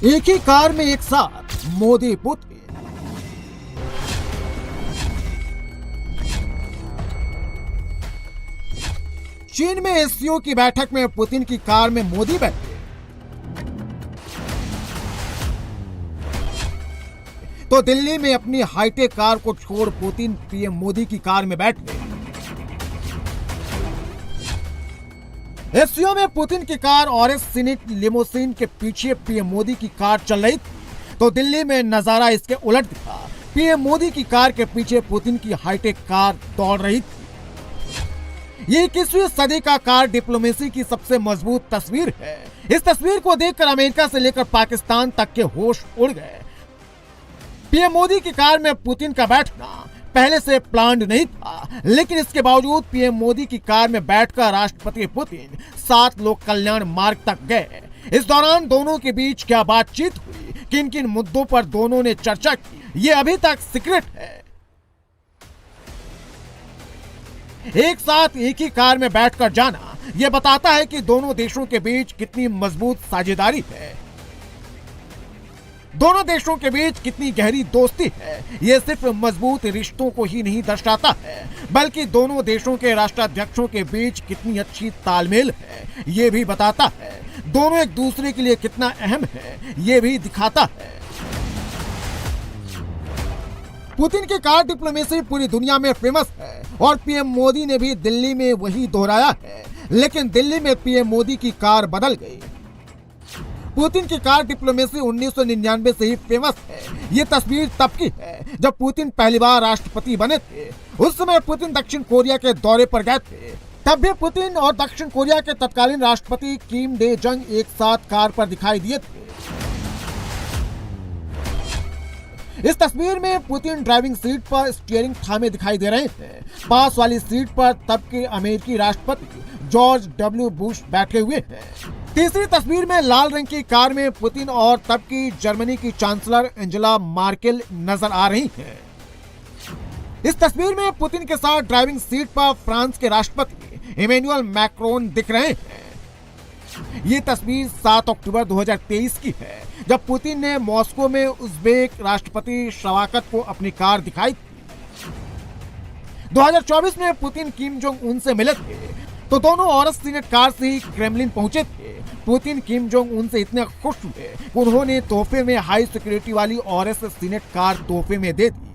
एक ही कार में एक साथ मोदी पुतिन। चीन में एससीओ की बैठक में पुतिन की कार में मोदी बैठे तो दिल्ली में अपनी हाईटेक कार को छोड़ पुतिन पीएम मोदी की कार में बैठ गए। एससीओ में पुतिन की कार और इस सीनेट लिमोसिन के पीछे पीएम मोदी की कार चल रही थी तो दिल्ली में नजारा इसके उलट दिखा। पीएम मोदी की कार के पीछे पुतिन की हाईटेक कार दौड़ रही थी। ये 21वीं सदी का कार डिप्लोमेसी की सबसे मजबूत तस्वीर है। इस तस्वीर को देखकर अमेरिका से लेकर पाकिस्तान तक के होश उड़ गए। पीएम मोदी की कार में पुतिन का बैठना पहले से प्लान्ड नहीं था, लेकिन इसके बावजूद पीएम मोदी की कार में बैठकर राष्ट्रपति पुतिन 7 लोक कल्याण मार्ग तक गए। इस दौरान दोनों के बीच क्या बातचीत हुई, किन किन मुद्दों पर दोनों ने चर्चा की, ये अभी तक सीक्रेट है। एक साथ एक ही कार में बैठकर जाना यह बताता है कि दोनों देशों के बीच कितनी मजबूत साझेदारी है, दोनों देशों के बीच कितनी गहरी दोस्ती है। यह सिर्फ मजबूत रिश्तों को ही नहीं दर्शाता है, बल्कि दोनों देशों के राष्ट्राध्यक्षों के बीच कितनी अच्छी तालमेल है यह भी बताता है। दोनों एक दूसरे के लिए कितना अहम है यह भी दिखाता है। पुतिन की कार डिप्लोमेसी पूरी दुनिया में फेमस है और पीएम मोदी ने भी दिल्ली में वही दोहराया है, लेकिन दिल्ली में पीएम मोदी की कार बदल गई। पुतिन की कार डिप्लोमेसी 1999 से ही फेमस है। ये तस्वीर तब की है जब पुतिन पहली बार राष्ट्रपति बने थे। उस समय पुतिन दक्षिण कोरिया के दौरे पर गए थे। तब भी पुतिन और दक्षिण कोरिया के तत्कालीन राष्ट्रपति किम डे जंग एक साथ कार पर दिखाई दिए थे। इस तस्वीर में पुतिन ड्राइविंग सीट पर स्टीयरिंग थामे दिखाई दे रहे हैं। पास वाली सीट पर तब के अमेरिकी राष्ट्रपति जॉर्ज डब्ल्यू बुश बैठे हुए हैं। तीसरी तस्वीर में लाल रंग की कार में पुतिन और तब की जर्मनी की चांसलर एंजेला मार्केल नजर आ रही हैं। इस तस्वीर में पुतिन के साथ ड्राइविंग सीट पर फ्रांस के राष्ट्रपति इमैनुअल मैक्रोन दिख रहे हैं। ये तस्वीर 7 अक्टूबर 2023 की है, जब पुतिन ने मॉस्को में उज़्बेक राष्ट्रपति शवाकत को अपनी कार दिखाई थी। 2024 में पुतिन किम जोंग उन से मिले थे तो दोनों औरत सीनेट कार से ही क्रेमलिन पहुंचे थे। पुतिन किम जोंग उन से इतने खुश हुए उन्होंने तोहफे में हाई सिक्योरिटी वाली औरत सीनेट कार तोहफे में दे दी।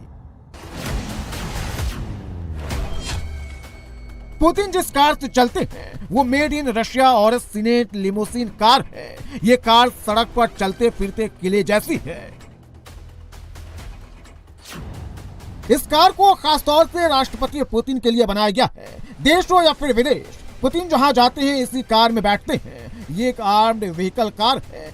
पुतिन जिस कार से चलते हैं वो मेड इन रशिया और सीनेट लिमोसिन कार है। ये कार सड़क पर चलते फिरते किले जैसी है। इस कार को खासतौर से राष्ट्रपति पुतिन के लिए बनाया गया है। देश हो या फिर विदेश, पुतिन जहां जाते हैं इसी कार में बैठते हैं। ये एक आर्म्ड व्हीकल कार है।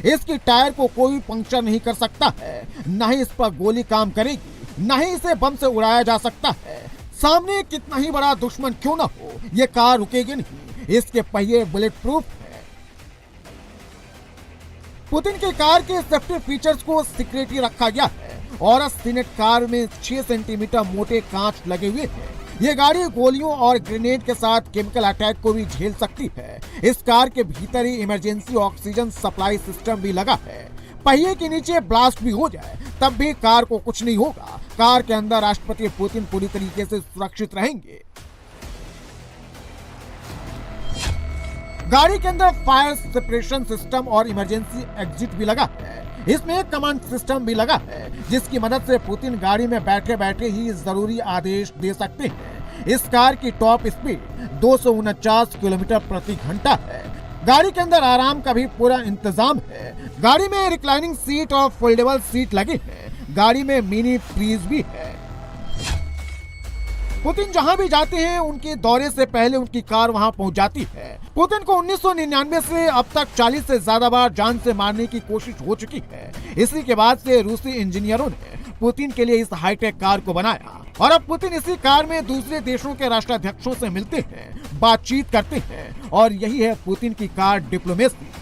इसकी टायर को कोई पंक्चर नहीं कर सकता है, न ही इस पर गोली काम करेगी, न ही इसे बम से उड़ाया जा सकता है। सामने कितना ही बड़ा दुश्मन क्यों न हो, ये कार रुकेगी नहीं। इसके पहिए बुलेट प्रूफ है। पुतिन की कार के सेफ्टी फीचर्स को सिक्योरिटी रखा गया है और सीनेट कार में 6 सेंटीमीटर मोटे कांच लगे हुए हैं। ये गाड़ी गोलियों और ग्रेनेड के साथ केमिकल अटैक को भी झेल सकती है। इस कार के भीतर ही इमरजेंसी ऑक्सीजन सप्लाई सिस्टम भी लगा है। पहिए के नीचे ब्लास्ट भी हो जाए तब भी कार को कुछ नहीं होगा। कार के अंदर राष्ट्रपति पुतिन पूरी तरीके से सुरक्षित रहेंगे। गाड़ी के अंदर फायर सेपरेशन सिस्टम और इमरजेंसी एग्जिट भी लगा है। इसमें एक कमांड सिस्टम भी लगा है जिसकी मदद से पुतिन गाड़ी में बैठे बैठे ही जरूरी आदेश दे सकते हैं। इस कार की टॉप स्पीड 249 किलोमीटर प्रति घंटा है। गाड़ी के अंदर आराम का भी पूरा इंतजाम है। गाड़ी में रिक्लाइनिंग सीट और फोल्डेबल सीट लगे हैं। गाड़ी में मिनी फ्रीज भी है। पुतिन जहां भी जाते हैं उनके दौरे से पहले उनकी कार वहां पहुंच जाती है। पुतिन को 1999 से अब तक 40 से ज्यादा बार जान से मारने की कोशिश हो चुकी है। इसी के बाद से रूसी इंजीनियरों ने पुतिन के लिए इस हाईटेक कार को बनाया और अब पुतिन इसी कार में दूसरे देशों के राष्ट्राध्यक्षों से मिलते हैं, बातचीत करते हैं और यही है पुतिन की कार डिप्लोमेसी।